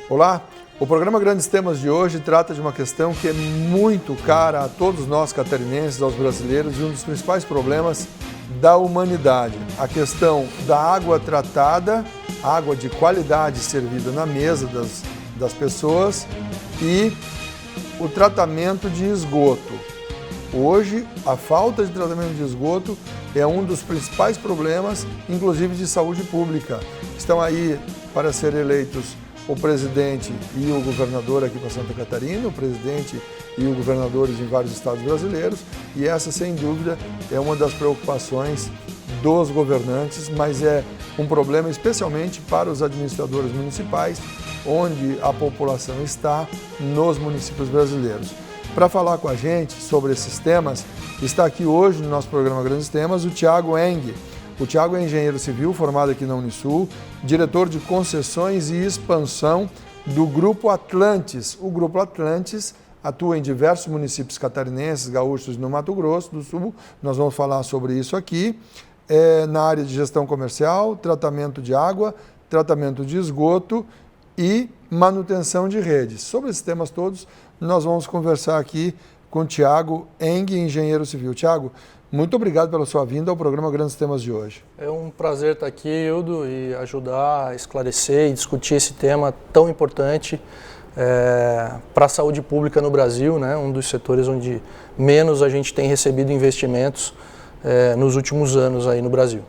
Olá, o programa Grandes Temas de hoje trata de uma questão que é muito cara a todos nós catarinenses, aos brasileiros, e um dos principais problemas da humanidade. A questão da água tratada, água de qualidade servida na mesa das pessoas e o tratamento de esgoto. Hoje, a falta de tratamento de esgoto é um dos principais problemas, inclusive de saúde pública. Estão aí para ser eleitos o presidente e o governador aqui para Santa Catarina, o presidente e os governadores em vários estados brasileiros, e essa, sem dúvida, é uma das preocupações dos governantes, mas é um problema especialmente para os administradores municipais, onde a população está nos municípios brasileiros. Para falar com a gente sobre esses temas, está aqui hoje no nosso programa Grandes Temas o Thiago Eng. O Thiago é engenheiro civil, formado aqui na Unisul, diretor de concessões e expansão do Grupo Atlantis. O Grupo Atlantis atua em diversos municípios catarinenses, gaúchos no Mato Grosso do Sul. Nós vamos falar sobre isso aqui, na área de gestão comercial, tratamento de água, tratamento de esgoto e manutenção de redes. Sobre esses temas todos, nós vamos conversar aqui com o Thiago Eng, engenheiro civil. Thiago, muito obrigado pela sua vinda ao programa Grandes Temas de hoje. É um prazer estar aqui, Hildo, e ajudar a esclarecer e discutir esse tema tão importante para a saúde pública no Brasil, né? Um dos setores onde menos a gente tem recebido investimentos nos últimos anos aí no Brasil.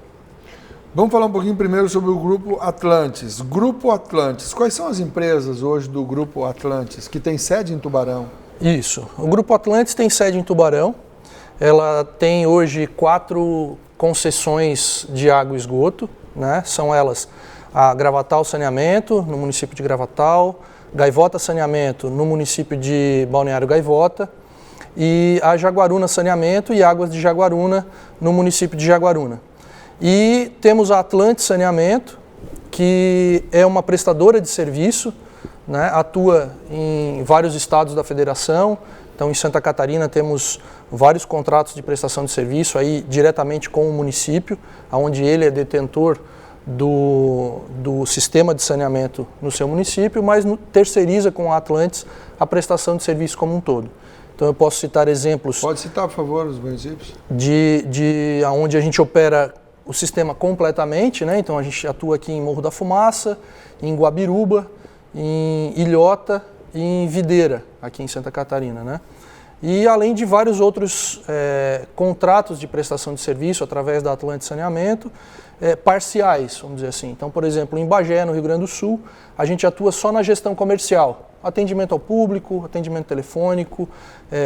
Vamos falar um pouquinho primeiro sobre o Grupo Atlantis. Grupo Atlantis, quais são as empresas hoje do Grupo Atlantis que tem sede em Tubarão? Isso, o Grupo Atlantis tem sede em Tubarão. Ela tem hoje 4 concessões de água e esgoto, né? São elas a Gravatal Saneamento, no município de Gravatal, Gaivota Saneamento, no município de Balneário Gaivota, e a Jaguaruna Saneamento e Águas de Jaguaruna, no município de Jaguaruna. E temos a Atlantis Saneamento, que é uma prestadora de serviço, né? Atua em vários estados da federação. Então, em Santa Catarina, temos vários contratos de prestação de serviço aí diretamente com o município, onde ele é detentor do sistema de saneamento no seu município, mas terceiriza com a Atlantis a prestação de serviço como um todo. Então, eu posso citar exemplos... Pode citar, por favor, os municípios? De onde a gente opera o sistema completamente, né? Então, a gente atua aqui em Morro da Fumaça, em Guabiruba, em Ilhota e em Videira, aqui em Santa Catarina, né? E além de vários outros contratos de prestação de serviço através da Atlantis Saneamento, parciais, vamos dizer assim. Então, por exemplo, em Bagé, no Rio Grande do Sul, a gente atua só na gestão comercial, atendimento ao público, atendimento telefônico,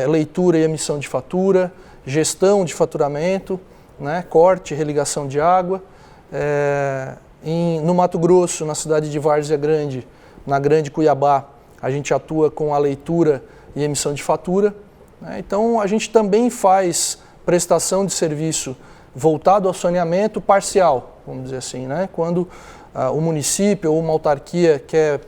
leitura e emissão de fatura, gestão de faturamento, né? Corte, religação de água. No Mato Grosso, na cidade de Várzea Grande, na Grande Cuiabá, a gente atua com a leitura e emissão de fatura. Então, a gente também faz prestação de serviço voltado ao saneamento parcial, vamos dizer assim, né? Quando o município ou uma autarquia quer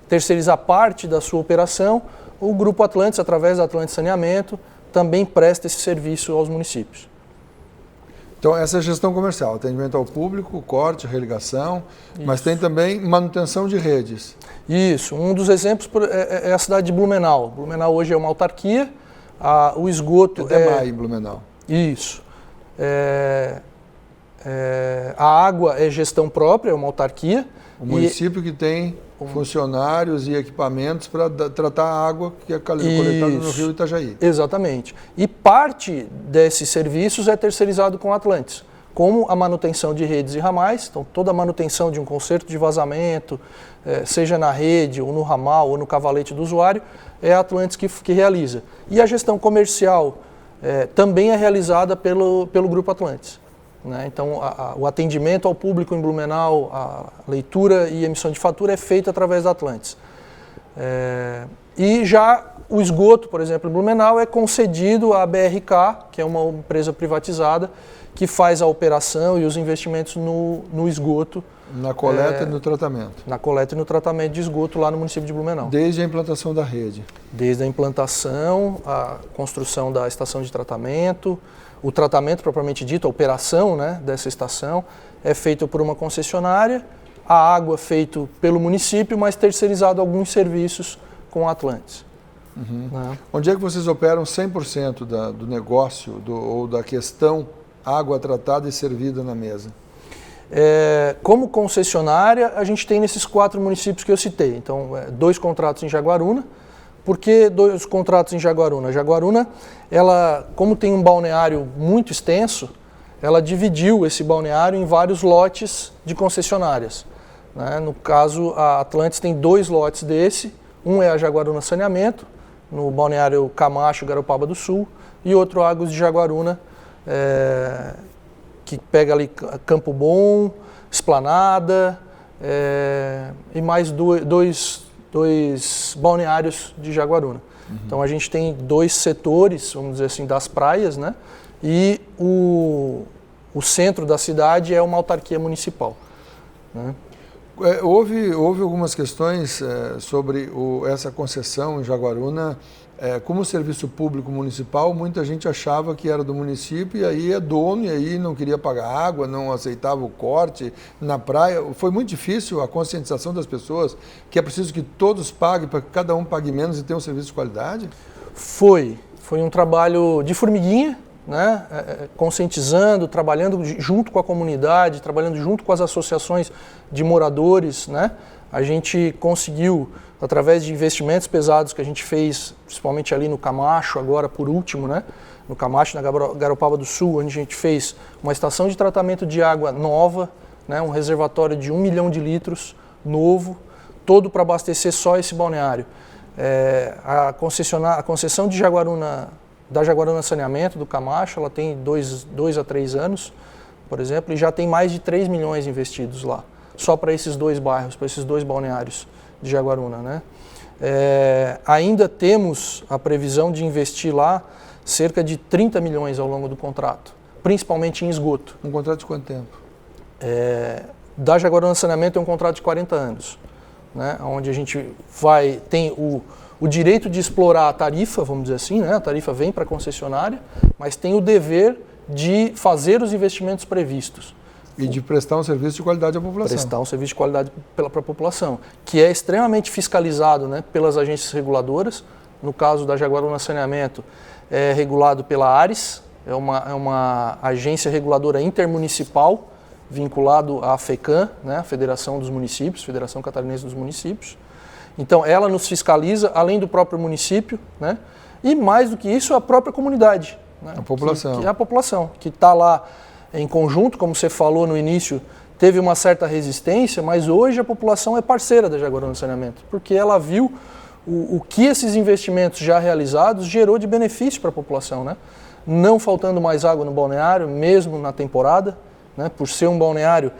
terceirizar parte da sua operação, o Grupo Atlantis, através da Atlantis Saneamento, também presta esse serviço aos municípios. Então, essa é a gestão comercial, atendimento ao público, corte, religação, mas tem também manutenção de redes. Isso, um dos exemplos é a cidade de Blumenau. Blumenau hoje é uma autarquia, o esgoto Até em Blumenau. Isso. A água é gestão própria, é uma autarquia. O município que tem funcionários e equipamentos para tratar a água que é coletada no rio Itajaí. Exatamente. E parte desses serviços é terceirizado com a Atlantis, como a manutenção de redes e ramais. Então, toda a manutenção de um conserto de vazamento, seja na rede, ou no ramal, ou no cavalete do usuário, é a Atlantis que realiza. E a gestão comercial também é realizada pelo Grupo Atlantis. Né? Então, o atendimento ao público em Blumenau, a leitura e emissão de fatura é feita através da Atlantis. E já o esgoto, por exemplo, em Blumenau é concedido à BRK, que é uma empresa privatizada, que faz a operação e os investimentos no esgoto Na coleta e no tratamento? Na coleta e no tratamento de esgoto lá no município de Blumenau. Desde a implantação da rede? Desde a implantação, a construção da estação de tratamento, o tratamento propriamente dito, a operação, né, dessa estação é feito por uma concessionária, a água feito pelo município, mas terceirizado alguns serviços com a Atlantis. Né? Onde é que vocês operam 100% do negócio ou da questão água tratada e servida na mesa? Como concessionária, a gente tem nesses 4 municípios que eu citei. Então, 2 contratos em Jaguaruna. Por que 2 contratos em Jaguaruna? Jaguaruna, ela, como tem um balneário muito extenso, ela dividiu esse balneário em vários lotes de concessionárias. Né? No caso, a Atlantis tem 2 lotes desse. Um é a Jaguaruna Saneamento, no balneário Camacho, Garopaba do Sul, e outro Águas de Jaguaruna, que pega ali Campo Bom, Esplanada, e mais dois balneários de Jaguaruna. Então a gente tem 2 setores, vamos dizer assim, das praias, né? E o centro da cidade é uma autarquia municipal. Né? Houve algumas questões sobre essa concessão em Jaguaruna. Como serviço público municipal, muita gente achava que era do município e aí é dono e aí não queria pagar água, não aceitava o corte na praia. Foi muito difícil a conscientização das pessoas que é preciso que todos paguem para que cada um pague menos e tenha um serviço de qualidade? Foi um trabalho de formiguinha, né? Conscientizando, trabalhando junto com a comunidade, trabalhando junto com as associações de moradores, né? A gente conseguiu, através de investimentos pesados que a gente fez, principalmente ali no Camacho, agora por último, né? No Camacho, na Garopaba do Sul, onde a gente fez uma estação de tratamento de água nova, né? Um reservatório de 1 milhão de litros, novo, todo para abastecer só esse balneário. A concessão de Jaguaruna, da Jaguaruna Saneamento, do Camacho, ela tem 2 a 3 anos, por exemplo, e já tem mais de 3 milhões investidos lá, só para esses 2 bairros, para esses 2 balneários de Jaguaruna, né? Ainda temos a previsão de investir lá cerca de 30 milhões ao longo do contrato, principalmente em esgoto. Um contrato de quanto tempo? Da Jaguaruna Saneamento é um contrato de 40 anos, né? Onde a gente tem o direito de explorar a tarifa, vamos dizer assim, né? A tarifa vem para a concessionária, mas tem o dever de fazer os investimentos previstos. E de prestar um serviço de qualidade à população. Prestar um serviço de qualidade para a população, que é extremamente fiscalizado, né, pelas agências reguladoras. No caso da Jaguaruna Saneamento, é regulado pela ARES, é uma agência reguladora intermunicipal, vinculado à FECAM, né, a Federação dos Municípios, Federação Catarinense dos Municípios. Então, ela nos fiscaliza, além do próprio município, né, e mais do que isso, a própria comunidade. Né, a população. Que é a população, que está lá em conjunto, como você falou no início, teve uma certa resistência, mas hoje a população é parceira da Jaguaruna Saneamento, porque ela viu o que esses investimentos já realizados gerou de benefício para a população, né? Não faltando mais água no balneário, mesmo na temporada, né? Por ser um balneário,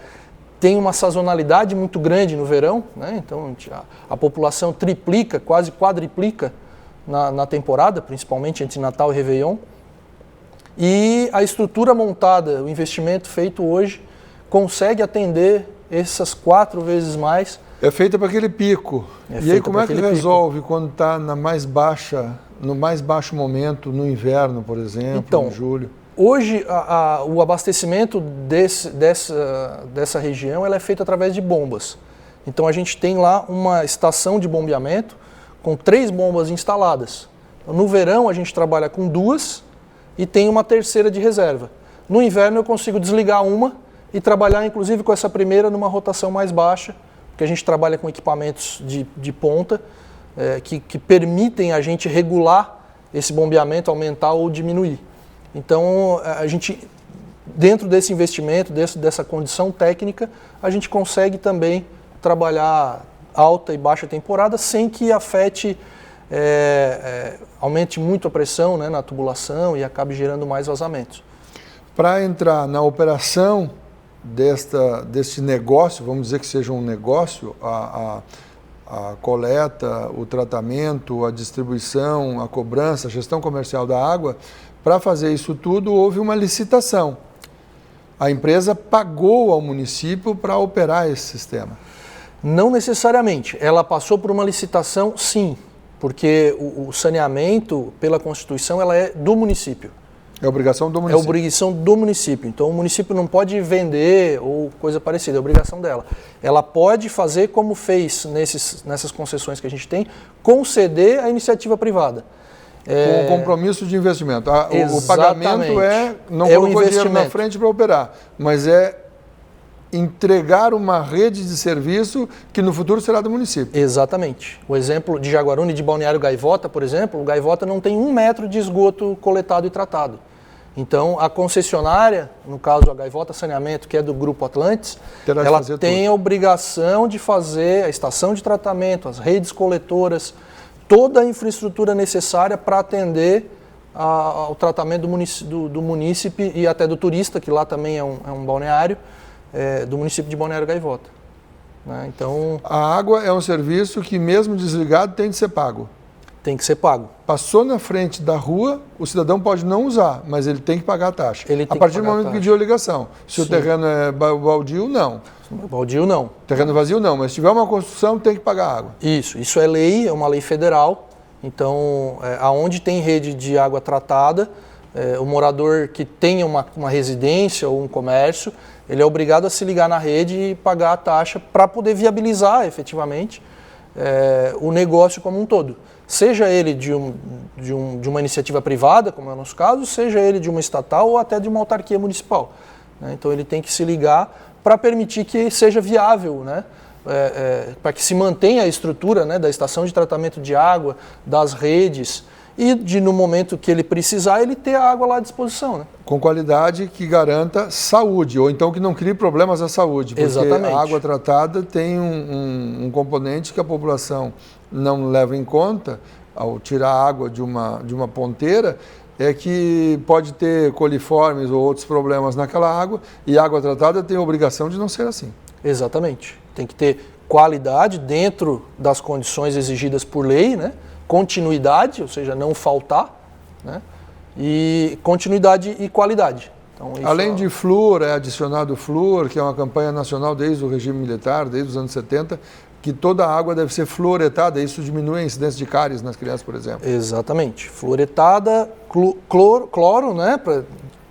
tem uma sazonalidade muito grande no verão, né? Então a população triplica, quase quadriplica na temporada, principalmente entre Natal e Réveillon. E a estrutura montada, o investimento feito hoje, consegue atender essas 4 vezes mais. É feita para aquele pico. E aí como é que resolve quando está no mais baixo momento, no inverno, por exemplo, então, em julho? Hoje o abastecimento dessa região ela é feito através de bombas. Então a gente tem lá uma estação de bombeamento com 3 bombas instaladas. No verão a gente trabalha com 2 e tem uma terceira de reserva. No inverno eu consigo desligar uma e trabalhar inclusive com essa primeira numa rotação mais baixa, porque a gente trabalha com equipamentos de ponta que permitem a gente regular esse bombeamento, aumentar ou diminuir. Então a gente, dentro desse investimento, dessa condição técnica, a gente consegue também trabalhar alta e baixa temporada sem que afete aumente muito a pressão, né, na tubulação e acabe gerando mais vazamentos. Para entrar na operação deste negócio, vamos dizer que seja um negócio, a coleta, o tratamento, a distribuição, a cobrança, a gestão comercial da água, para fazer isso tudo houve uma licitação. A empresa pagou ao município para operar esse sistema? Não necessariamente. Ela passou por uma licitação, sim, porque o saneamento, pela Constituição, ela é do município. É obrigação do município? É obrigação do município. Então, o município não pode vender ou coisa parecida, é obrigação dela. Ela pode fazer como fez nessas concessões que a gente tem, conceder a iniciativa privada. Com o compromisso de investimento. O pagamento não colocou dinheiro na frente para operar, mas é entregar uma rede de serviço que no futuro será do município. Exatamente. O exemplo de Jaguaruna e de Balneário Gaivota, por exemplo, o Gaivota não tem 1 metro de esgoto coletado e tratado. Então, a concessionária, no caso a Gaivota Saneamento, que é do Grupo Atlantes, ela tem a obrigação de fazer a estação de tratamento, as redes coletoras, toda a infraestrutura necessária para atender ao tratamento do munícipe e até do turista, que lá também é um balneário, do município de Balneário Gaivota. Né? Então, a água é um serviço que, mesmo desligado, tem de ser pago. Tem que ser pago. Passou na frente da rua, o cidadão pode não usar, mas ele tem que pagar a taxa. A partir do momento que pediu a ligação. Se o terreno é baldio, não. Baldio, não. Terreno vazio, não. Mas se tiver uma construção, tem que pagar água. Isso é lei, é uma lei federal. Então, aonde tem rede de água tratada, o morador que tenha uma residência ou um comércio, ele é obrigado a se ligar na rede e pagar a taxa para poder viabilizar efetivamente o negócio como um todo. Seja ele de uma iniciativa privada, como é o nosso caso, seja ele de uma estatal ou até de uma autarquia municipal. Né? Então ele tem que se ligar para permitir que seja viável, né? Para que se mantenha a estrutura, né, da estação de tratamento de água, das redes, e no momento que ele precisar, ele ter a água lá à disposição. Né? Com qualidade que garanta saúde, ou então que não crie problemas à saúde. Porque Exatamente. A água tratada tem um componente que a população não leva em conta ao tirar a água de uma ponteira, é que pode ter coliformes ou outros problemas naquela água, e a água tratada tem a obrigação de não ser assim. Exatamente. Tem que ter qualidade dentro das condições exigidas por lei, né? Continuidade, ou seja, não faltar, né? E continuidade e qualidade. Então, além de flúor, é adicionado flúor, que é uma campanha nacional desde o regime militar, desde os anos 70, que toda a água deve ser fluoretada, isso diminui a incidência de cáries nas crianças, por exemplo. Exatamente. Fluoretada, cloro, né, para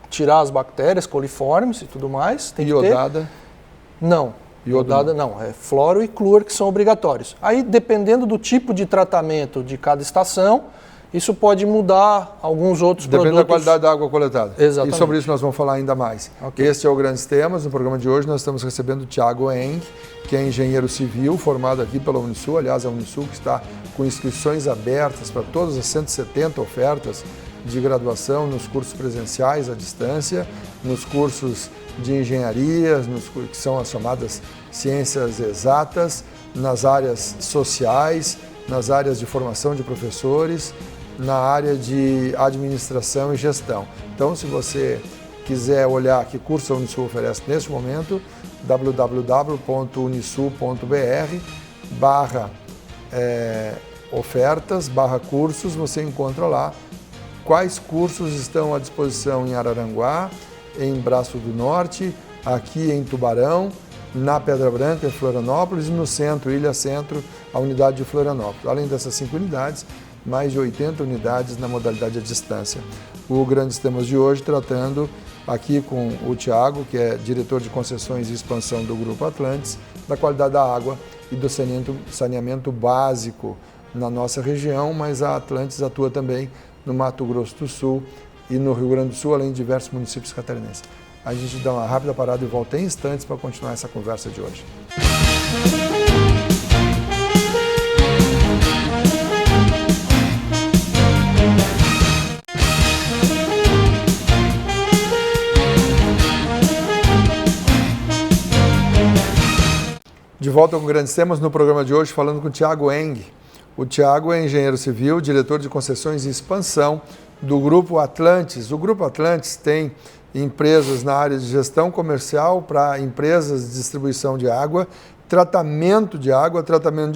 tirar as bactérias, coliformes e tudo mais. Tem iodada? Que ter... Não. Iodada não, é floro e flúor que são obrigatórios. Aí, dependendo do tipo de tratamento de cada estação, isso pode mudar alguns outros produtos. Depende da qualidade da água coletada. Exatamente. E sobre isso nós vamos falar ainda mais. Okay. Este é o Grandes Temas. No programa de hoje nós estamos recebendo o Thiago Eng, que é engenheiro civil, formado aqui pela Unisul. Aliás, a Unisul que está com inscrições abertas para todas as 170 ofertas de graduação nos cursos presenciais à distância, nos cursos de engenharia, que são as chamadas ciências exatas, nas áreas sociais, nas áreas de formação de professores, na área de administração e gestão. Então, se você quiser olhar que curso a Unisul oferece neste momento, www.unisul.br/ofertas/cursos, você encontra lá quais cursos estão à disposição em Araranguá, em Braço do Norte, aqui em Tubarão, na Pedra Branca, em Florianópolis, e no centro, Ilha Centro, a unidade de Florianópolis. Além dessas 5 unidades, mais de 80 unidades na modalidade à distância. O Grandes Temas de hoje tratando aqui com o Thiago, que é diretor de concessões e expansão do Grupo Atlantes, da qualidade da água e do saneamento básico na nossa região, mas a Atlantes atua também no Mato Grosso do Sul e no Rio Grande do Sul, além de diversos municípios catarinenses. A gente dá uma rápida parada e volta em instantes para continuar essa conversa de hoje. De volta com Grandes Temas no programa de hoje, falando com o Thiago Eng. O Thiago é engenheiro civil, diretor de concessões e expansão do Grupo Atlantes. O Grupo Atlantes tem empresas na área de gestão comercial para empresas de distribuição de água, tratamento de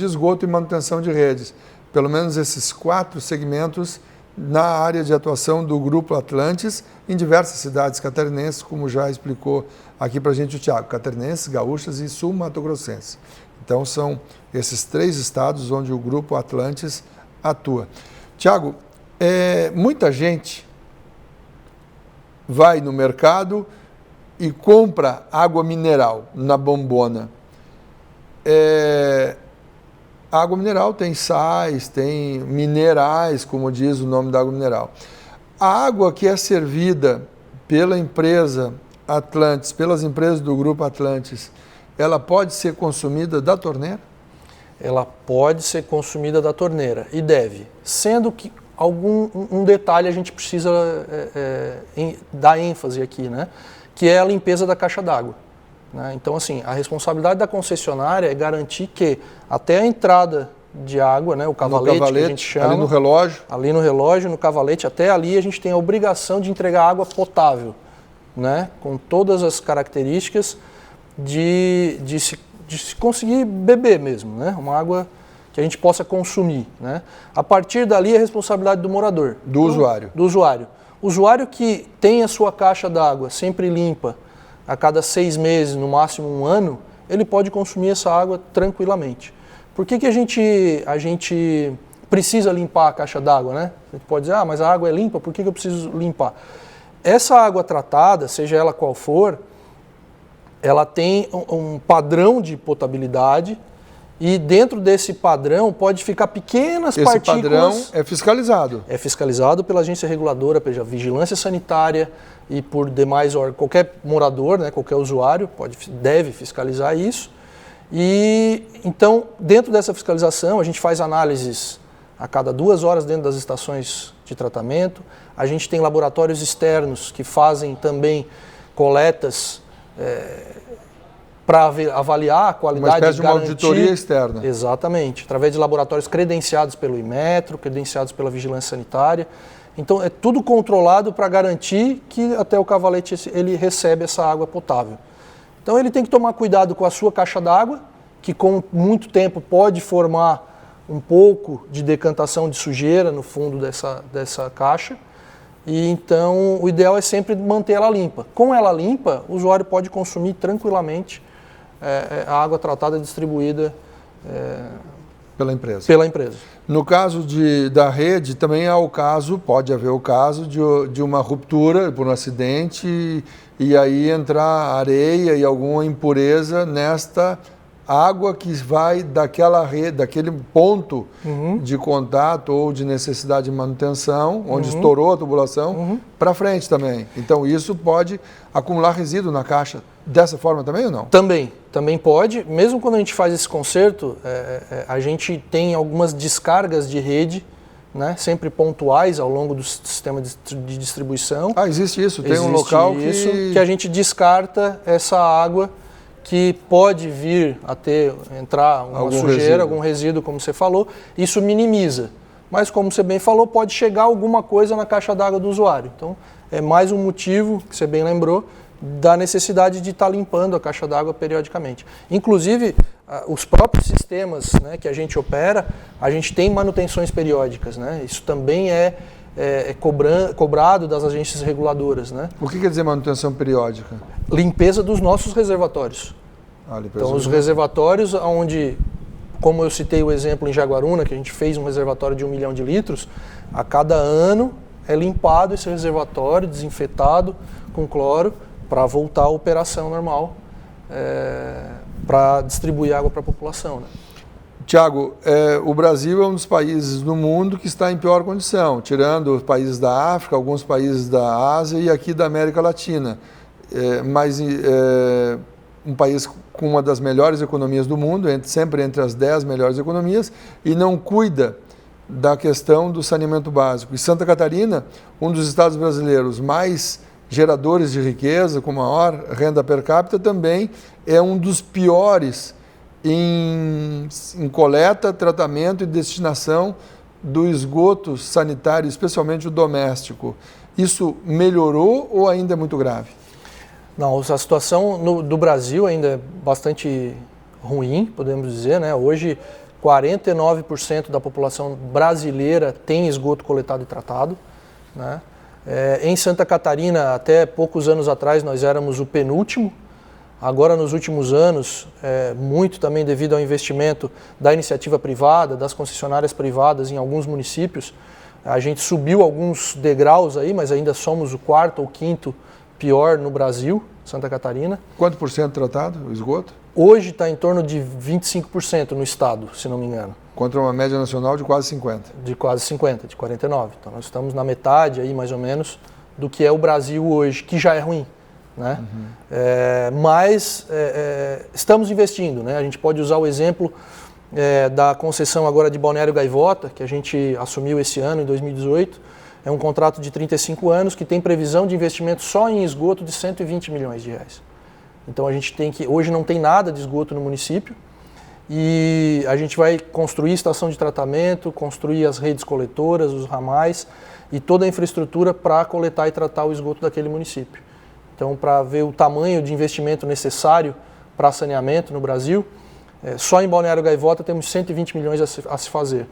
esgoto e manutenção de redes. Pelo menos esses 4 segmentos na área de atuação do Grupo Atlantes em diversas cidades catarinenses, como já explicou aqui para a gente o Tiago, catarinenses, gaúchas e sul-mato-grossenses. Então são esses 3 estados onde o Grupo Atlantes atua. Tiago, muita gente vai no mercado e compra água mineral na bombona. A água mineral tem sais, tem minerais, como diz o nome da água mineral. A água que é servida pela empresa Atlantes, pelas empresas do Grupo Atlantes, ela pode ser consumida da torneira? Ela pode ser consumida da torneira e deve, sendo que um detalhe a gente precisa dar ênfase aqui, né? Que é a limpeza da caixa d'água. Né? Então, assim, a responsabilidade da concessionária é garantir que até a entrada de água, né, o cavalete que a gente chama, ali no relógio, no cavalete, até ali a gente tem a obrigação de entregar água potável, né, com todas as características de se conseguir beber mesmo, né, uma água que a gente possa consumir. Né. A partir dali é a responsabilidade do morador. Do usuário. Do usuário. O usuário que tem a sua caixa d'água sempre limpa, a cada 6 meses, no máximo 1 ano, ele pode consumir essa água tranquilamente. Por que a gente precisa limpar a caixa d'água, né? A gente pode dizer, mas a água é limpa, por que eu preciso limpar? Essa água tratada, seja ela qual for, ela tem um padrão de potabilidade e dentro desse padrão pode ficar pequenas partículas... Esse padrão é fiscalizado? É fiscalizado pela agência reguladora, pela vigilância sanitária e por demais órgãos. Qualquer morador, né, qualquer usuário deve fiscalizar isso. E então, dentro dessa fiscalização, a gente faz análises a cada 2 horas dentro das estações de tratamento. A gente tem laboratórios externos que fazem também coletas para avaliar a qualidade. Uma espécie de uma auditoria externa. Exatamente, através de laboratórios credenciados pelo Inmetro, credenciados pela Vigilância Sanitária. Então, é tudo controlado para garantir que até o cavalete ele recebe essa água potável. Então, ele tem que tomar cuidado com a sua caixa d'água, que com muito tempo pode formar um pouco de decantação de sujeira no fundo dessa caixa. E então, o ideal é sempre manter ela limpa. Com ela limpa, o usuário pode consumir tranquilamente a água tratada distribuída pela empresa. No caso da rede, também pode haver o caso de uma ruptura por um acidente e aí entrar areia e alguma impureza nesta água que vai daquela rede, daquele ponto de contato ou de necessidade de manutenção, onde estourou a tubulação, para frente também. Então isso pode acumular resíduo na caixa dessa forma também ou não? Também pode. Mesmo quando a gente faz esse conserto, a gente tem algumas descargas de rede, né, sempre pontuais ao longo do sistema de distribuição. Existe isso? Tem um local que a gente descarta essa água que pode vir a entrar uma sujeira, algum resíduo, como você falou. Isso minimiza. Mas, como você bem falou, pode chegar alguma coisa na caixa d'água do usuário. Então, é mais um motivo, que você bem lembrou, da necessidade de estar limpando a caixa d'água periodicamente. Inclusive, os próprios sistemas, né, que a gente opera, a gente tem manutenções periódicas. Né? Isso também é cobrado das agências reguladoras. Né? O que quer dizer manutenção periódica? Limpeza dos nossos reservatórios. Então, os reservatórios onde, como eu citei o exemplo em Jaguaruna, que a gente fez um reservatório de 1 milhão de litros, a cada ano é limpado esse reservatório, desinfetado com cloro, para voltar à operação normal, para distribuir água para a população. Né? Tiago, o Brasil é um dos países do mundo que está em pior condição, tirando os países da África, alguns países da Ásia e aqui da América Latina. Mas um país com uma das melhores economias do mundo, sempre entre as 10 melhores economias, e não cuida da questão do saneamento básico. E Santa Catarina, um dos estados brasileiros mais geradores de riqueza, com maior renda per capita, também é um dos piores em coleta, tratamento e destinação do esgoto sanitário, especialmente o doméstico. Isso melhorou ou ainda é muito grave? Não, a situação do Brasil ainda é bastante ruim, podemos dizer, né? Hoje, 49% da população brasileira tem esgoto coletado e tratado, né? Em Santa Catarina, até poucos anos atrás, nós éramos o penúltimo. Agora, nos últimos anos, muito também devido ao investimento da iniciativa privada, das concessionárias privadas em alguns municípios, a gente subiu alguns degraus aí, mas ainda somos o quarto ou quinto pior no Brasil, Santa Catarina. Quanto por cento tratado, o esgoto? Hoje está em torno de 25% no estado, se não me engano. Contra uma média nacional de quase 50%. De quase 50%, de 49%. Então nós estamos na metade aí, mais ou menos, do que é o Brasil hoje, que já é ruim, né? Mas estamos investindo, né? A gente pode usar o exemplo da concessão agora de Balneário Gaivota, que a gente assumiu esse ano, em 2018. É um contrato de 35 anos que tem previsão de investimento só em esgoto de 120 milhões de reais. Então a gente hoje não tem nada de esgoto no município e a gente vai construir estação de tratamento, construir as redes coletoras, os ramais e toda a infraestrutura para coletar e tratar o esgoto daquele município. Então, para ver o tamanho de investimento necessário para saneamento no Brasil, só em Balneário Gaivota temos 120 milhões a se fazer.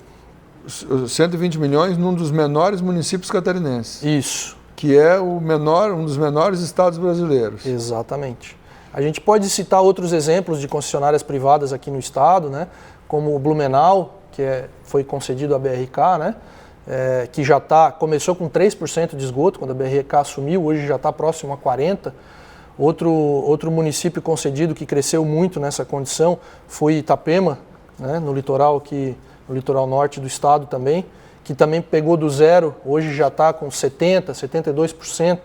120 milhões num dos menores municípios catarinenses. Isso. Que é um dos menores estados brasileiros. Exatamente. A gente pode citar outros exemplos de concessionárias privadas aqui no estado, né? Como o Blumenau, que foi concedido à BRK, né? Que já começou com 3% de esgoto, quando a BRK assumiu, hoje já está próximo a 40%. Outro município concedido que cresceu muito nessa condição foi Itapema, né? No litoral norte do estado também, que também pegou do zero, hoje já está com 70%, 72%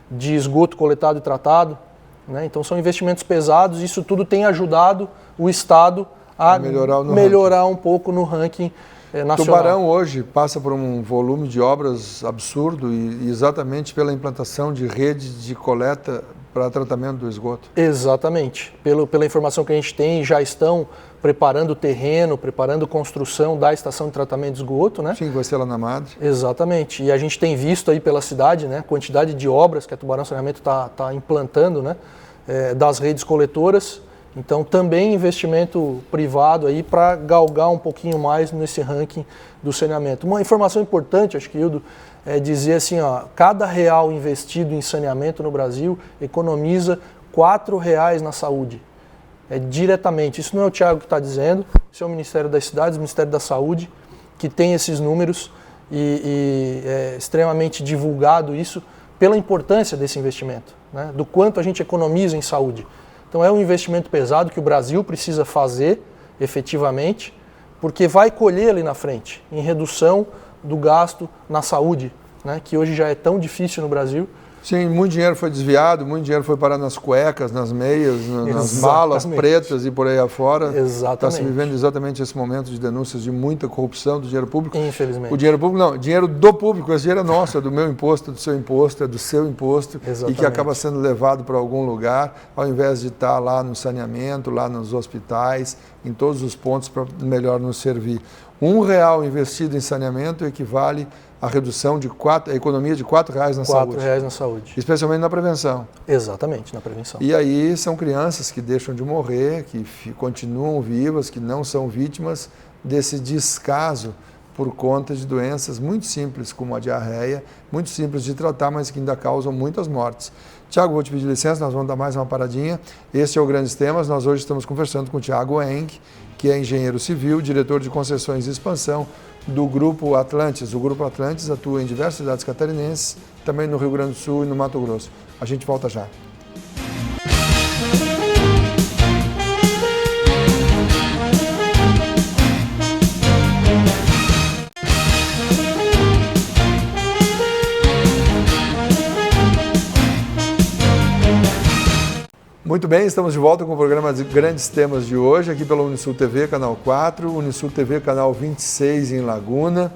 de esgoto coletado e tratado. Né? Então são investimentos pesados e isso tudo tem ajudado o estado a melhorar um pouco no ranking nacional. Tubarão hoje passa por um volume de obras absurdo e exatamente pela implantação de redes de coleta para tratamento do esgoto. Exatamente. Pela informação que a gente tem, já estão preparando o terreno, preparando construção da estação de tratamento de esgoto, né? Sim, vai ser lá na Madre. Exatamente. E a gente tem visto aí pela cidade, né, a quantidade de obras que a Tubarão Saneamento está implantando, né, das redes coletoras. Então, também investimento privado aí para galgar um pouquinho mais nesse ranking do saneamento. Uma informação importante, acho que, Hildo, é dizer assim, cada real investido em saneamento no Brasil economiza R$4 na saúde. Diretamente. Isso não é o Thiago que está dizendo, isso é o Ministério das Cidades, o Ministério da Saúde, que tem esses números e é extremamente divulgado isso pela importância desse investimento, né? Do quanto a gente economiza em saúde. Então é um investimento pesado que o Brasil precisa fazer efetivamente, porque vai colher ali na frente, em redução do gasto na saúde, né? Que hoje já é tão difícil no Brasil. Sim, muito dinheiro foi desviado, muito dinheiro foi parar nas cuecas, nas meias, nas malas pretas e por aí afora. Exatamente. Está se vivendo exatamente esse momento de denúncias de muita corrupção do dinheiro público. Infelizmente. O dinheiro público não, dinheiro do público, esse dinheiro é nosso, é do meu imposto, é do seu imposto, é do seu imposto. Exatamente. E que acaba sendo levado para algum lugar, ao invés de estar lá no saneamento, lá nos hospitais, em todos os pontos para melhor nos servir. R$1 investido em saneamento equivale a redução de a economia de R$4 na saúde. R$4 na saúde. Especialmente na prevenção. Exatamente, na prevenção. E aí são crianças que deixam de morrer, que continuam vivas, que não são vítimas desse descaso por conta de doenças muito simples, como a diarreia, muito simples de tratar, mas que ainda causam muitas mortes. Tiago, vou te pedir licença, nós vamos dar mais uma paradinha. Este é o Grandes Temas, nós hoje estamos conversando com o Thiago Eng, que é engenheiro civil, diretor de concessões e expansão do Grupo Atlantes. O Grupo Atlantes atua em diversas cidades catarinenses, também no Rio Grande do Sul e no Mato Grosso. A gente volta já. Muito bem, estamos de volta com o programa de Grandes Temas de hoje, aqui pela Unisul TV, canal 4, Unisul TV, canal 26 em Laguna.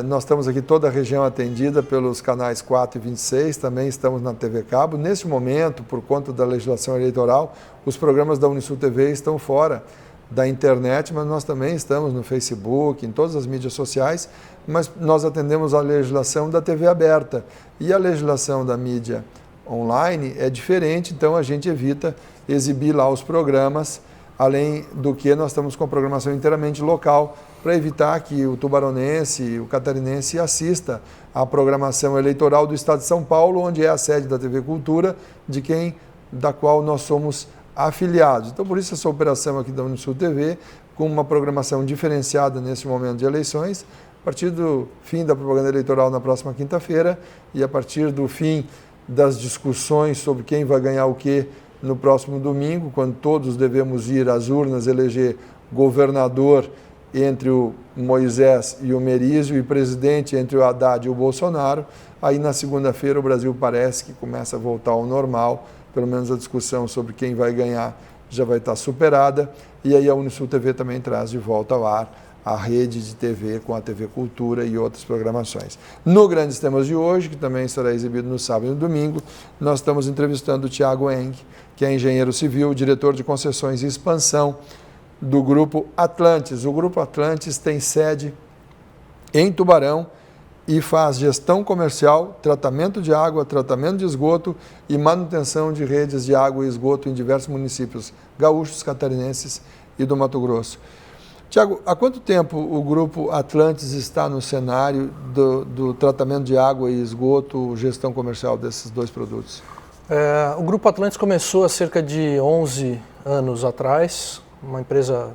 Nós estamos aqui toda a região atendida pelos canais 4 e 26, também estamos na TV Cabo. Neste momento, por conta da legislação eleitoral, os programas da Unisul TV estão fora da internet, mas nós também estamos no Facebook, em todas as mídias sociais, mas nós atendemos a legislação da TV aberta e a legislação da mídia online é diferente, então a gente evita exibir lá os programas além do que nós estamos com a programação inteiramente local para evitar que o tubaronense, o catarinense assista à programação eleitoral do Estado de São Paulo, onde é a sede da TV Cultura, da qual nós somos afiliados. Então, por isso essa operação aqui da Unisul TV, com uma programação diferenciada nesse momento de eleições, a partir do fim da propaganda eleitoral na próxima quinta-feira e a partir do fim das discussões sobre quem vai ganhar o quê no próximo domingo, quando todos devemos ir às urnas eleger governador entre o Moisés e o Merizio e presidente entre o Haddad e o Bolsonaro, aí na segunda-feira o Brasil parece que começa a voltar ao normal, pelo menos a discussão sobre quem vai ganhar já vai estar superada, e aí a Unisul TV também traz de volta ao ar a rede de TV com a TV Cultura e outras programações. No Grandes Temas de hoje, que também será exibido no sábado e no domingo, nós estamos entrevistando o Thiago Eng, que é engenheiro civil, diretor de concessões e expansão do Grupo Atlantis. O Grupo Atlantis tem sede em Tubarão e faz gestão comercial, tratamento de água, tratamento de esgoto e manutenção de redes de água e esgoto em diversos municípios gaúchos, catarinenses e do Mato Grosso. Tiago, há quanto tempo o Grupo Atlantis está no cenário do tratamento de água e esgoto, gestão comercial desses dois produtos? O Grupo Atlantis começou há cerca de 11 anos atrás, uma empresa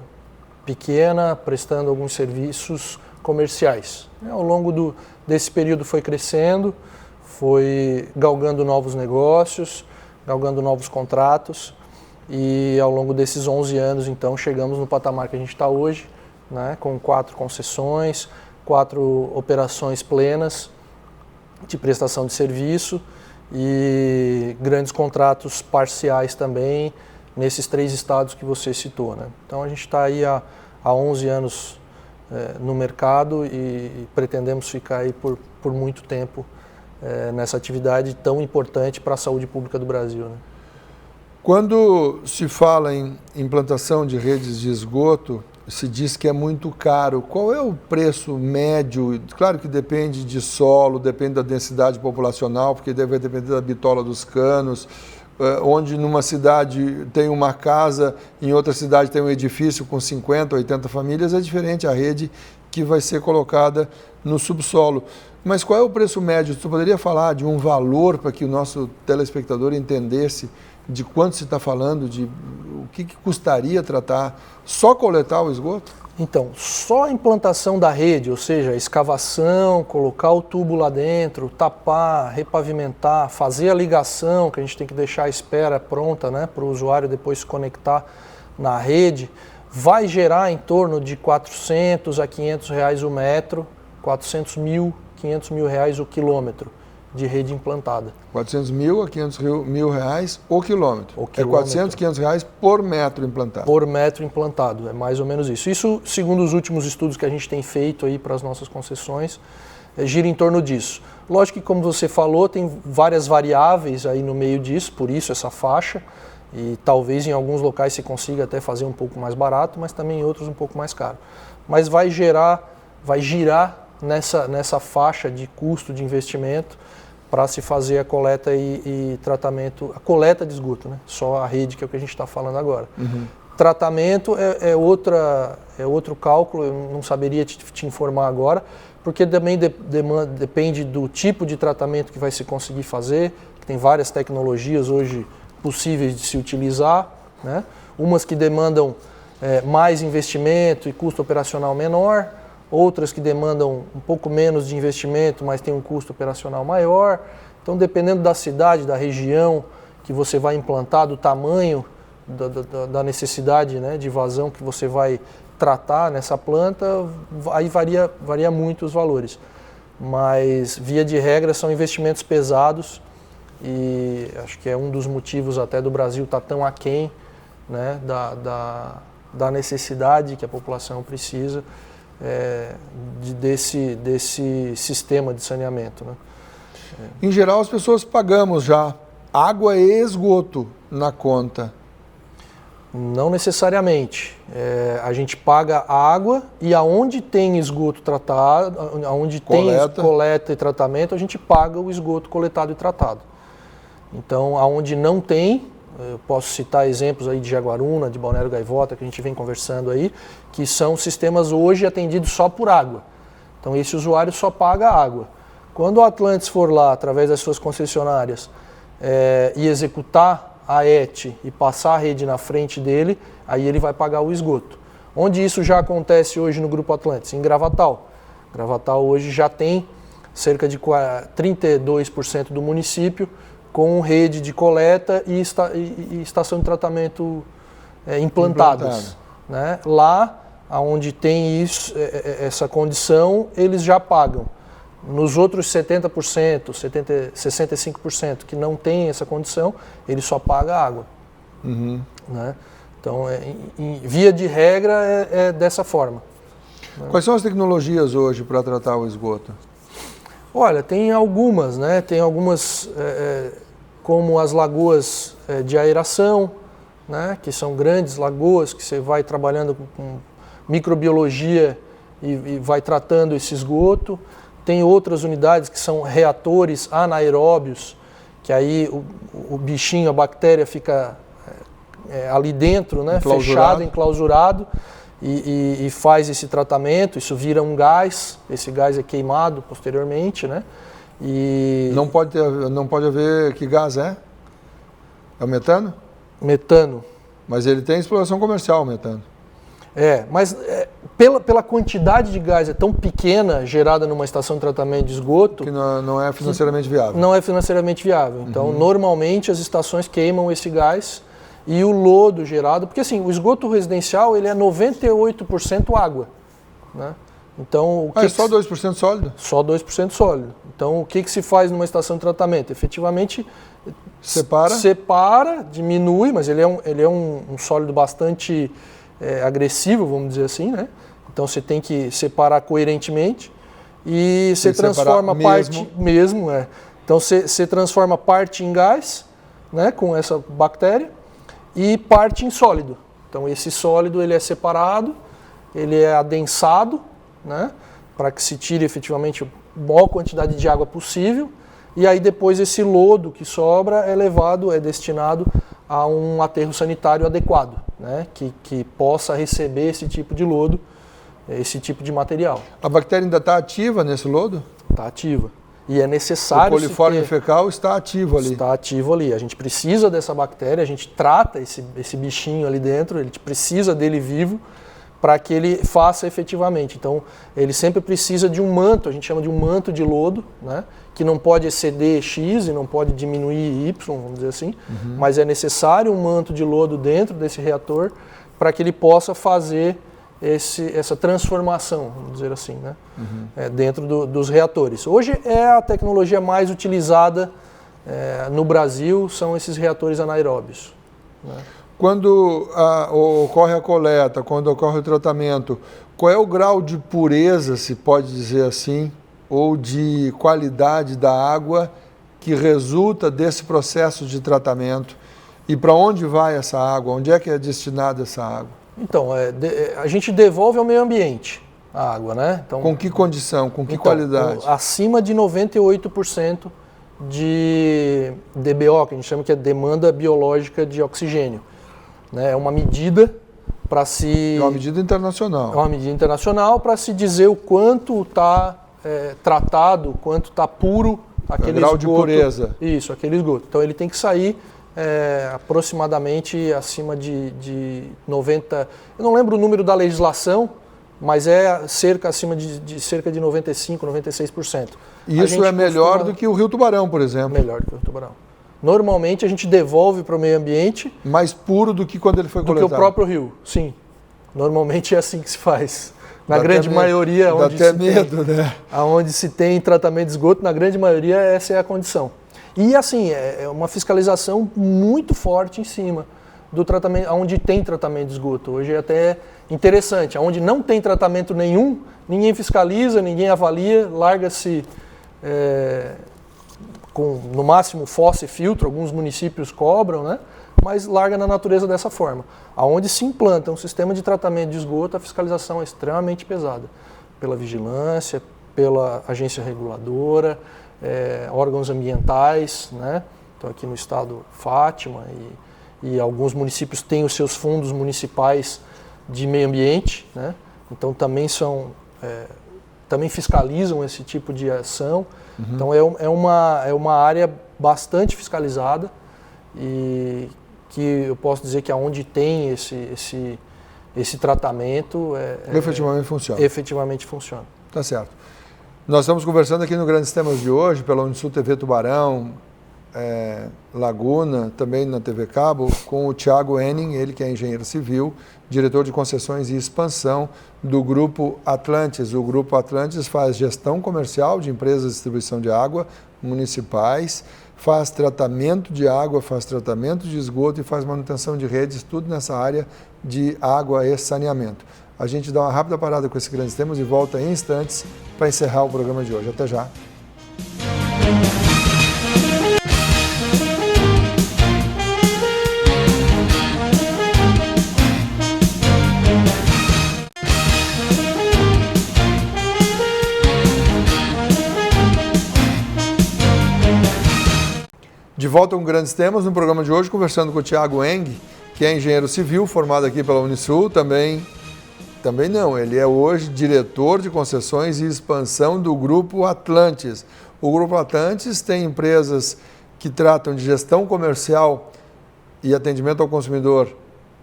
pequena, prestando alguns serviços comerciais. Ao longo desse período foi crescendo, foi galgando novos negócios, galgando novos contratos, e ao longo desses 11 anos, então, chegamos no patamar que a gente está hoje, né, com 4 concessões, 4 operações plenas de prestação de serviço e grandes contratos parciais também nesses 3 estados que você citou, né? Então, a gente está aí há 11 anos no mercado e pretendemos ficar aí por muito tempo nessa atividade tão importante para a saúde pública do Brasil, né? Quando se fala em implantação de redes de esgoto, se diz que é muito caro. Qual é o preço médio? Claro que depende de solo, depende da densidade populacional, porque deve depender da bitola dos canos, onde numa cidade tem uma casa, em outra cidade tem um edifício com 50, 80 famílias, é diferente a rede que vai ser colocada no subsolo. Mas qual é o preço médio? Tu poderia falar de um valor para que o nosso telespectador entendesse de quanto se está falando, de o que custaria tratar, só coletar o esgoto? Então, só a implantação da rede, ou seja, a escavação, colocar o tubo lá dentro, tapar, repavimentar, fazer a ligação, que a gente tem que deixar a espera pronta, né, para o usuário depois se conectar na rede, vai gerar em torno de 400 a 500 reais o metro, 400 mil, 500 mil reais o quilômetro de rede implantada. 400 mil a 500 mil reais o quilômetro. É 400, 500 reais por metro implantado. Por metro implantado, é mais ou menos isso. Isso, segundo os últimos estudos que a gente tem feito aí para as nossas concessões, gira em torno disso. Lógico que, como você falou, tem várias variáveis aí no meio disso, por isso essa faixa, e talvez em alguns locais se consiga até fazer um pouco mais barato, mas também em outros um pouco mais caro. Mas vai girar nessa faixa de custo de investimento para se fazer a coleta e tratamento, a coleta de esgoto, né? Só a rede, que é o que a gente está falando agora. Uhum. Tratamento é outro cálculo, eu não saberia te informar agora, porque também depende do tipo de tratamento que vai se conseguir fazer, que tem várias tecnologias hoje possíveis de se utilizar, né? Umas que demandam mais investimento e custo operacional menor, outras que demandam um pouco menos de investimento, mas tem um custo operacional maior. Então, dependendo da cidade, da região que você vai implantar, do tamanho da necessidade, né, de vazão que você vai tratar nessa planta, aí varia muito os valores. Mas, via de regra, são investimentos pesados e acho que é um dos motivos até do Brasil estar tão aquém, né, da necessidade que a população precisa desse sistema de saneamento, né? Em geral, as pessoas pagamos já água e esgoto na conta. Não necessariamente. A gente paga água e aonde tem esgoto tratado, aonde tem coleta e tratamento, a gente paga o esgoto coletado e tratado. Então, aonde não tem, eu posso citar exemplos aí de Jaguaruna, de Balneário Gaivota, que a gente vem conversando aí, que são sistemas hoje atendidos só por água. Então esse usuário só paga água. Quando o Atlantis for lá, através das suas concessionárias, e executar a ET e passar a rede na frente dele, aí ele vai pagar o esgoto. Onde isso já acontece hoje no Grupo Atlantis? Em Gravatal. Gravatal hoje já tem cerca de 32% do município com rede de coleta e estação de tratamento implantadas. Né? Lá, onde tem isso, essa condição, eles já pagam. Nos outros 70%, 65% que não tem essa condição, ele só paga água. Uhum. Né? Então, via de regra, é dessa forma. Quais são as tecnologias hoje para tratar o esgoto? Olha, tem algumas, né? Tem algumas como as lagoas de aeração, né? Que são grandes lagoas que você vai trabalhando com microbiologia e vai tratando esse esgoto. Tem outras unidades que são reatores anaeróbios, que aí o bichinho, a bactéria fica ali dentro, né? Fechado, enclausurado. E faz esse tratamento, isso vira um gás, esse gás é queimado posteriormente, né? E não pode haver, que gás é? É o metano? Metano. Mas ele tem exploração comercial, o metano. Mas pela quantidade de gás tão pequena gerada numa estação de tratamento de esgoto... Que não é financeiramente viável. Não é financeiramente viável. Então, normalmente as estações queimam esse gás e o lodo gerado, porque assim, o esgoto residencial ele é 98% água, né? Então, é só 2% sólido? Só 2% sólido. Então, o que se faz numa estação de tratamento? Efetivamente, separa, diminui, mas ele é um sólido bastante agressivo, vamos dizer assim, né? Então, você tem que separar coerentemente e você transforma parte mesmo. Então, você transforma parte em gás, né, com essa bactéria, e parte em sólido. Então esse sólido ele é separado, ele é adensado, né, para que se tire efetivamente a maior quantidade de água possível, e aí depois esse lodo que sobra é destinado a um aterro sanitário adequado, né, que possa receber esse tipo de lodo, esse tipo de material. A bactéria ainda está ativa nesse lodo? Está ativa. E é necessário... O coliforme fecal está ativo ali. Está ativo ali. A gente precisa dessa bactéria, a gente trata esse bichinho ali dentro, a gente precisa dele vivo para que ele faça efetivamente. Então, ele sempre precisa de um manto, a gente chama de um manto de lodo, né, que não pode exceder X e não pode diminuir Y, vamos dizer assim, mas é necessário um manto de lodo dentro desse reator para que ele possa fazer essa transformação, vamos dizer assim, né? Dentro dos reatores. Hoje é a tecnologia mais utilizada no Brasil, são esses reatores anaeróbios, né? Quando ocorre a coleta, quando ocorre o tratamento, qual é o grau de pureza, se pode dizer assim, ou de qualidade da água que resulta desse processo de tratamento? E para onde vai essa água? Onde é que é destinada essa água? Então, a gente devolve ao meio ambiente a água, né? Então, com que condição, com que qualidade? Acima de 98% de DBO, que a gente chama que é demanda biológica de oxigênio. Né? É uma medida para se... É uma medida internacional. É uma medida internacional para se dizer o quanto está tratado, o quanto está puro aquele grau esgoto. De pureza. Isso, aquele esgoto. Então, ele tem que sair... aproximadamente acima de 90%, eu não lembro o número da legislação, mas é acima de cerca de 95%, 96%. E isso é melhor do que o Rio Tubarão, por exemplo? Melhor do que o Rio Tubarão. Normalmente a gente devolve para o meio ambiente... Mais puro do que quando ele foi coletado? Do que o próprio rio, sim. Normalmente é assim que se faz. Na grande maioria... Dá até medo, né? Onde se tem tratamento de esgoto, na grande maioria essa é a condição. E assim, é uma fiscalização muito forte em cima do tratamento, onde tem tratamento de esgoto. Hoje é até interessante, onde não tem tratamento nenhum, ninguém fiscaliza, ninguém avalia, larga-se com no máximo fossa e filtro, alguns municípios cobram, né? Mas larga na natureza dessa forma. Aonde se implanta um sistema de tratamento de esgoto, a fiscalização é extremamente pesada, pela vigilância, pela agência reguladora, órgãos ambientais, né? Então aqui no estado Fátima e alguns municípios têm os seus fundos municipais de meio ambiente, né? Então também também fiscalizam esse tipo de ação. Então é uma área bastante fiscalizada e que eu posso dizer que aonde tem esse tratamento efetivamente funciona. funciona. Tá certo. Nós estamos conversando aqui no Grandes Temas de hoje, pela Unisul TV Tubarão, Laguna, também na TV Cabo, com o Thiago Henning, ele que é engenheiro civil, diretor de concessões e expansão do Grupo Atlantis. O Grupo Atlantis faz gestão comercial de empresas de distribuição de água municipais, faz tratamento de água, faz tratamento de esgoto e faz manutenção de redes, tudo nessa área de água e saneamento. A gente dá uma rápida parada com esses grandes temas e volta em instantes para encerrar o programa de hoje. Até já. De volta com grandes temas no programa de hoje, conversando com o Thiago Henning, que é engenheiro civil, formado aqui pela Unisul, também não, ele é hoje diretor de concessões e expansão do Grupo Atlantis. O Grupo Atlantis tem empresas que tratam de gestão comercial e atendimento ao consumidor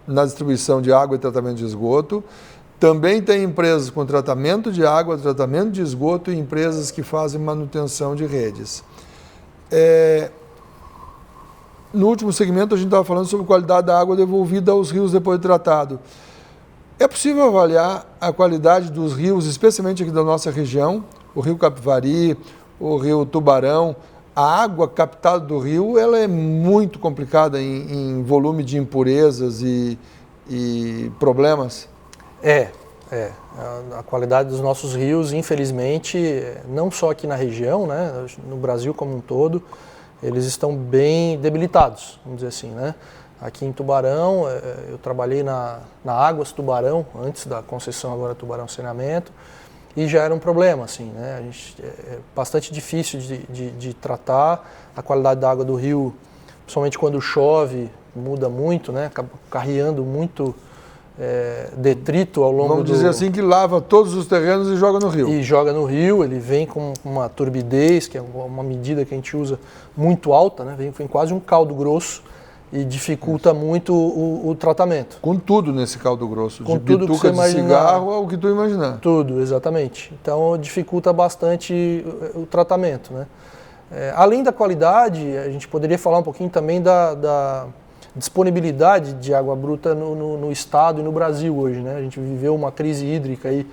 na distribuição de água e tratamento de esgoto. Também tem empresas com tratamento de água, tratamento de esgoto e empresas que fazem manutenção de redes. No último segmento a gente estava falando sobre a qualidade da água devolvida aos rios depois de tratado. É possível avaliar a qualidade dos rios, especialmente aqui da nossa região, o Rio Capivari, o Rio Tubarão. A água captada do rio ela é muito complicada em volume de impurezas e problemas? A qualidade dos nossos rios, infelizmente, não só aqui na região, né, no Brasil como um todo, eles estão bem debilitados, vamos dizer assim, né? Aqui em Tubarão, eu trabalhei na Águas Tubarão, antes da concessão agora Tubarão Saneamento, e já era um problema, assim, né? É bastante difícil de tratar a qualidade da água do rio, principalmente quando chove, muda muito, né? Acaba carreando muito detrito ao longo Vamos dizer assim que lava todos os terrenos e joga no rio. E joga no rio, ele vem com uma turbidez, que é uma medida que a gente usa muito alta, né? Vem quase um caldo grosso e dificulta muito o tratamento. Com tudo nesse caldo grosso, com de tudo bituca que você de cigarro ao que tu imaginar. Tudo, exatamente. Então dificulta bastante o tratamento, né? Além da qualidade, a gente poderia falar um pouquinho também da disponibilidade de água bruta no estado e no Brasil hoje, né? A gente viveu uma crise hídrica aí.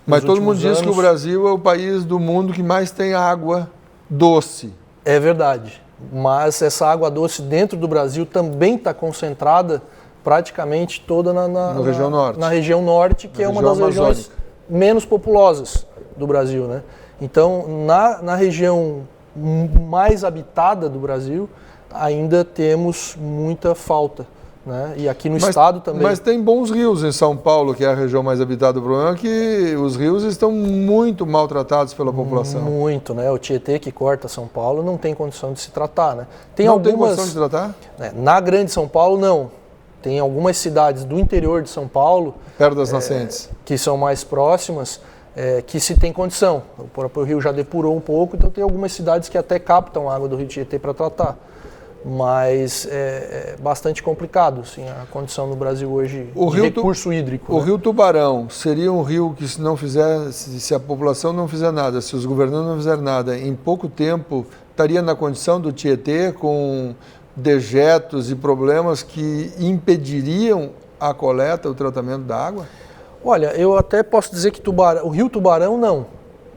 Mas todo mundo diz que o Brasil é o país do mundo que mais tem água doce. É verdade, mas essa água doce dentro do Brasil também está concentrada praticamente toda na região norte. Na região norte, que é uma das regiões menos populosas do Brasil, né? Então, na região mais habitada do Brasil, ainda temos muita falta, né? E aqui no estado também. Mas tem bons rios em São Paulo, que é a região mais habitada. O problema é que os rios estão muito maltratados pela população. Muito, né? O Tietê, que corta São Paulo, não tem condição de se tratar, né? Tem condição de tratar? Na Grande São Paulo, não. Tem algumas cidades do interior de São Paulo... Perto das nascentes. Que são mais próximas, que se tem condição. O próprio rio já depurou um pouco, então tem algumas cidades que até captam a água do rio Tietê para tratar. Mas é bastante complicado, assim, a condição no Brasil hoje de recurso hídrico. O Rio Tubarão seria um rio que se a população não fizer nada, se os governantes não fizerem nada, em pouco tempo estaria na condição do Tietê com dejetos e problemas que impediriam a coleta, o tratamento da água? Olha, eu até posso dizer que o Rio Tubarão não.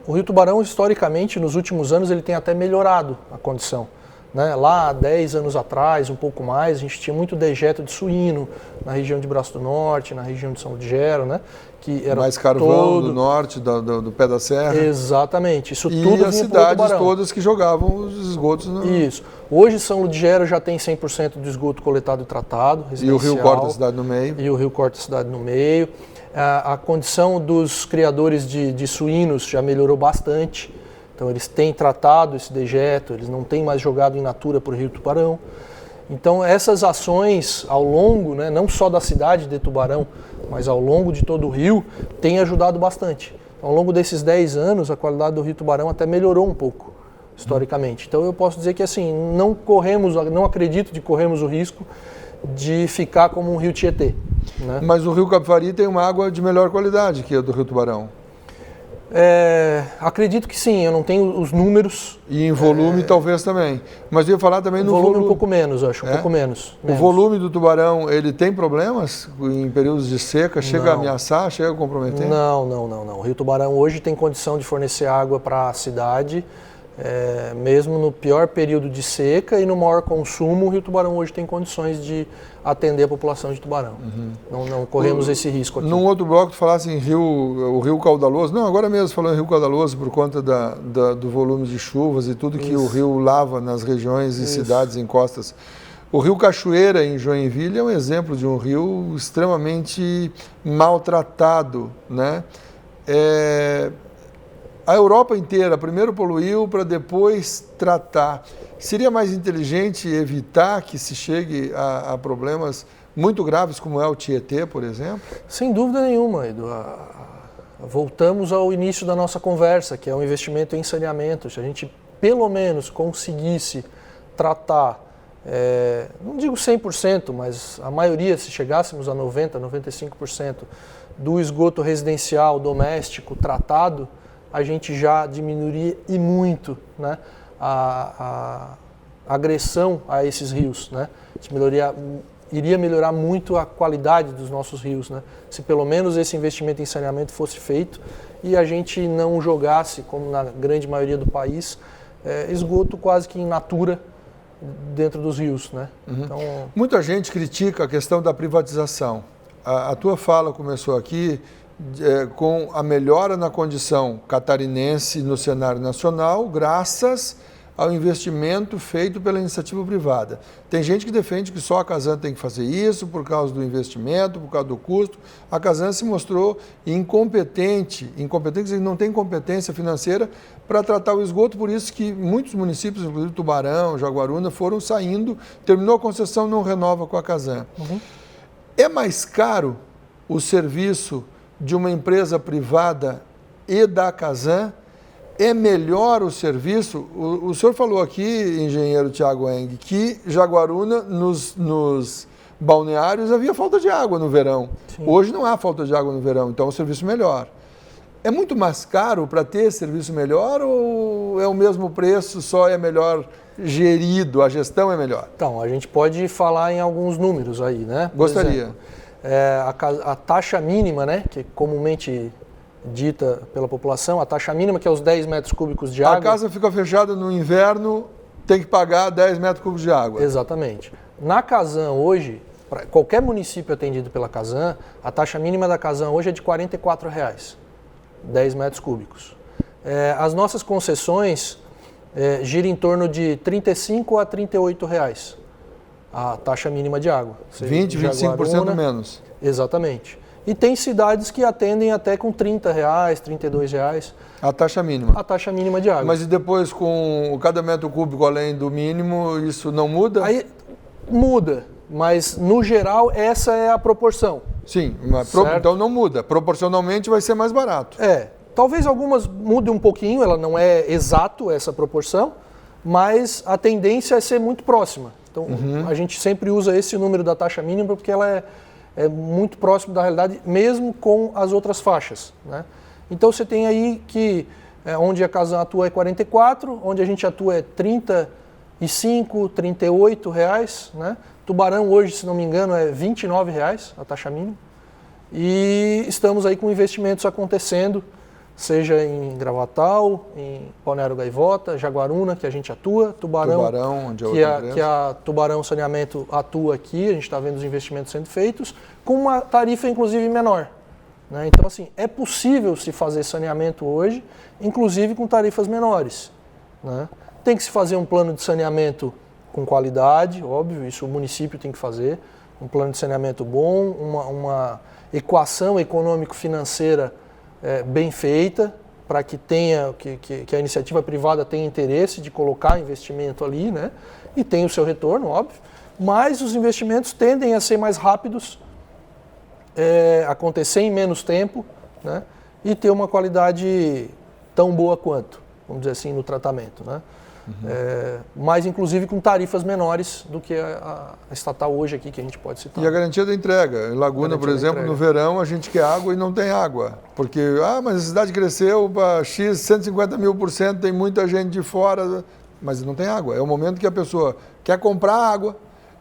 O Rio Tubarão, historicamente, nos últimos anos, ele tem até melhorado a condição. Né? Lá, 10 anos atrás, um pouco mais, a gente tinha muito dejeto de suíno na região de Braço do Norte, na região de São Lugero, né? Que era mais carvão do norte, do pé da serra. Exatamente. Isso e tudo as cidades todas que jogavam os esgotos. Isso. Hoje São Lugero já tem 100% do esgoto coletado e tratado. E o rio corta a cidade no meio. E o rio corta a cidade no meio. A condição dos criadores de suínos já melhorou bastante. Então eles têm tratado esse dejeto, eles não têm mais jogado in natura para o Rio Tubarão. Então essas ações ao longo, né, não só da cidade de Tubarão, mas ao longo de todo o rio, têm ajudado bastante. Ao longo desses 10 anos, a qualidade do Rio Tubarão até melhorou um pouco, historicamente. Então eu posso dizer que assim, não acredito de corrermos o risco de ficar como um rio Tietê. Né? Mas o Rio Capivari tem uma água de melhor qualidade que a do Rio Tubarão. Acredito que sim, eu não tenho os números. E em volume talvez também. Mas eu ia falar também no volume. Um pouco menos, acho, um pouco menos. O volume do Tubarão, ele tem problemas em períodos de seca? Chega a ameaçar, chega a comprometer? Não. O Rio Tubarão hoje tem condição de fornecer água para a cidade, mesmo no pior período de seca e no maior consumo, o Rio Tubarão hoje tem condições de atender a população de Tubarão. Não corremos esse risco aqui. Num outro bloco tu falasse em o Rio Caudaloso, não, agora mesmo falando em Rio Caudaloso por conta do volume de chuvas e tudo que o rio lava nas regiões e cidades encostas. O Rio Cachoeira, em Joinville, é um exemplo de um rio extremamente maltratado, né? A Europa inteira primeiro poluiu para depois tratar. Seria mais inteligente evitar que se chegue a problemas muito graves como é o Tietê, por exemplo? Sem dúvida nenhuma, Edu. Voltamos ao início da nossa conversa, que é o investimento em saneamento. Se a gente pelo menos conseguisse tratar, não digo 100%, mas a maioria, se chegássemos a 90%, 95% do esgoto residencial, doméstico, tratado, a gente já diminuiria e muito, né, a agressão a esses rios. Né? Iria melhorar muito a qualidade dos nossos rios, né? Se pelo menos esse investimento em saneamento fosse feito e a gente não jogasse, como na grande maioria do país, esgoto quase que in natura dentro dos rios. Né? Então, muita gente critica a questão da privatização. A tua fala começou aqui com a melhora na condição catarinense no cenário nacional, graças ao investimento feito pela iniciativa privada. Tem gente que defende que só a Casan tem que fazer isso por causa do investimento, por causa do custo. A Casan se mostrou incompetente, não tem competência financeira para tratar o esgoto, por isso que muitos municípios, inclusive Tubarão, Jaguaruna, foram saindo, terminou a concessão, não renova com a Casan. É mais caro o serviço de uma empresa privada e da Casan? É melhor o serviço? O senhor falou aqui, engenheiro Tiago Eng, que Jaguaruna, nos balneários, havia falta de água no verão. Sim. Hoje não há falta de água no verão, então é um serviço melhor. É muito mais caro para ter serviço melhor ou é o mesmo preço, só é melhor gerido, a gestão é melhor? Então, a gente pode falar em alguns números aí, né? Gostaria. A taxa mínima, né, que é comumente dita pela população, a taxa mínima, que é os 10 metros cúbicos de água. A casa fica fechada no inverno, tem que pagar 10 metros cúbicos de água. Exatamente. Na Casan hoje, para qualquer município atendido pela Casan, a taxa mínima da Casan hoje é de R$ 44,00, 10 metros cúbicos. As nossas concessões giram em torno de R$ 35 a R$ 38,00 a taxa mínima de água. 20, 25% menos. Exatamente. E tem cidades que atendem até com R$ 30,00, R$ 32,00. A taxa mínima? A taxa mínima de água. Mas e depois com cada metro cúbico além do mínimo, isso não muda? Aí muda, mas no geral essa é a proporção. Sim, então não muda. Proporcionalmente vai ser mais barato. Talvez algumas mudem um pouquinho, ela não é exato essa proporção, mas a tendência é ser muito próxima. Então a gente sempre usa esse número da taxa mínima porque ela é muito próximo da realidade, mesmo com as outras faixas. Né? Então você tem aí que onde a Casan atua é 44, onde a gente atua é 35, 38 reais. Né? Tubarão hoje, se não me engano, é 29 reais a taxa mínima. E estamos aí com investimentos acontecendo, seja em Gravatal, em Balneário Gaivota, Jaguaruna, que a gente atua, Tubarão onde que a Tubarão Saneamento atua aqui, a gente está vendo os investimentos sendo feitos, com uma tarifa inclusive menor. Né? Então, assim, é possível se fazer saneamento hoje, inclusive com tarifas menores. Né? Tem que se fazer um plano de saneamento com qualidade, óbvio, isso o município tem que fazer, um plano de saneamento bom, uma equação econômico-financeira bem feita, para que a iniciativa privada tenha interesse de colocar investimento ali, né? E tem o seu retorno, óbvio, mas os investimentos tendem a ser mais rápidos, acontecer em menos tempo, né? E ter uma qualidade tão boa quanto, vamos dizer assim, no tratamento, né? Mas inclusive com tarifas menores do que a estatal hoje aqui, que a gente pode citar. E a garantia da entrega. Em Laguna, por exemplo, no verão a gente quer água e não tem água. Porque, mas a cidade cresceu para X, 150 mil %, tem muita gente de fora, mas não tem água. É o momento que a pessoa quer comprar água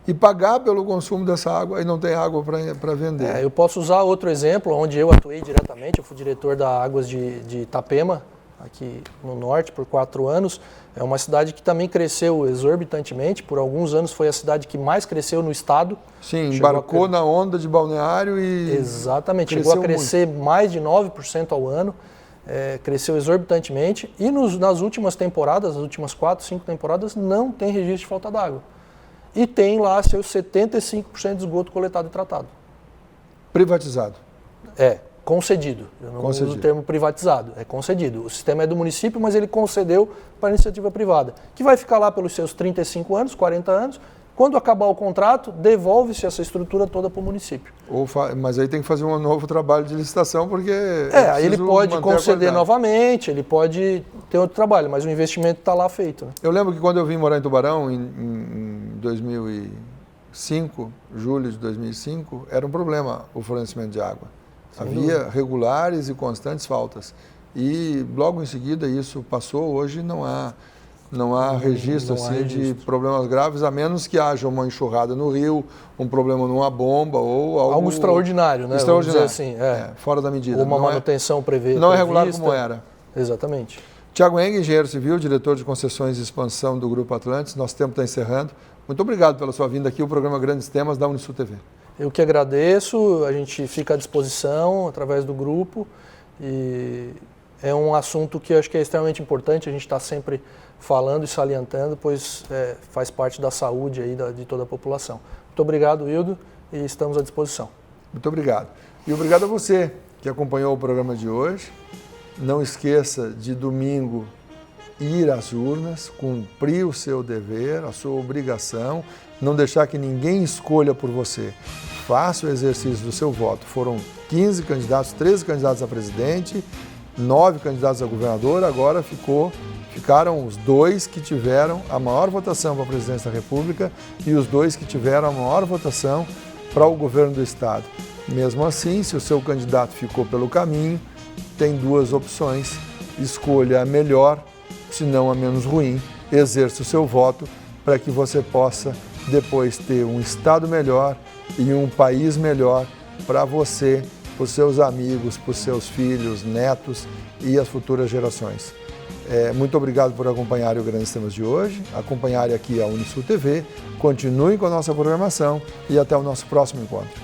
e pagar pelo consumo dessa água e não tem água para vender. Eu posso usar outro exemplo, onde eu atuei diretamente. Eu fui diretor da Águas de Itapema, aqui no norte, por 4 anos. É uma cidade que também cresceu exorbitantemente. Por alguns anos foi a cidade que mais cresceu no estado. Sim, embarcou na onda de balneário e... Exatamente, chegou a crescer muito. Mais de 9% ao ano. Cresceu exorbitantemente. E nas últimas temporadas, as últimas 4, 5 temporadas, não tem registro de falta d'água. E tem lá seus 75% de esgoto coletado e tratado. Privatizado. Concedido. Eu não uso o termo privatizado, é concedido. O sistema é do município, mas ele concedeu para a iniciativa privada, que vai ficar lá pelos seus 35 anos, 40 anos. Quando acabar o contrato, devolve-se essa estrutura toda para o município. Mas aí tem que fazer um novo trabalho de licitação, porque... Aí ele pode conceder novamente, ele pode ter outro trabalho, mas o investimento está lá feito. Né? Eu lembro que quando eu vim morar em Tubarão, em 2005, julho de 2005, era um problema o fornecimento de água. Havia regulares e constantes faltas. E logo em seguida isso passou, hoje não há registro de problemas graves, a menos que haja uma enxurrada no rio, um problema numa bomba ou algo extraordinário, né? Extraordinário, assim, fora da medida. Ou uma manutenção prevista. Não é regular como era. Exatamente. Tiago Eng, engenheiro civil, diretor de concessões e expansão do Grupo Atlantis, nosso tempo está encerrando. Muito obrigado pela sua vinda aqui ao programa Grandes Temas da Unisul TV. Eu que agradeço, a gente fica à disposição através do grupo e é um assunto que eu acho que é extremamente importante, a gente está sempre falando e salientando, pois faz parte da saúde aí de toda a população. Muito obrigado, Hildo, e estamos à disposição. Muito obrigado. E obrigado a você que acompanhou o programa de hoje. Não esqueça de domingo ir às urnas, cumprir o seu dever, a sua obrigação, não deixar que ninguém escolha por você. Faça o exercício do seu voto. Foram 15 candidatos, 13 candidatos a presidente, 9 candidatos a governador, agora ficaram os 2 que tiveram a maior votação para a presidência da República e os 2 que tiveram a maior votação para o governo do estado. Mesmo assim, se o seu candidato ficou pelo caminho, tem 2 opções, escolha a melhor, se não a menos ruim, exerça o seu voto para que você possa depois ter um estado melhor e um país melhor para você, para os seus amigos, para os seus filhos, netos e as futuras gerações. Muito obrigado por acompanharem o Grandes Temas de hoje, acompanharem aqui a Unisul TV, continuem com a nossa programação e até o nosso próximo encontro.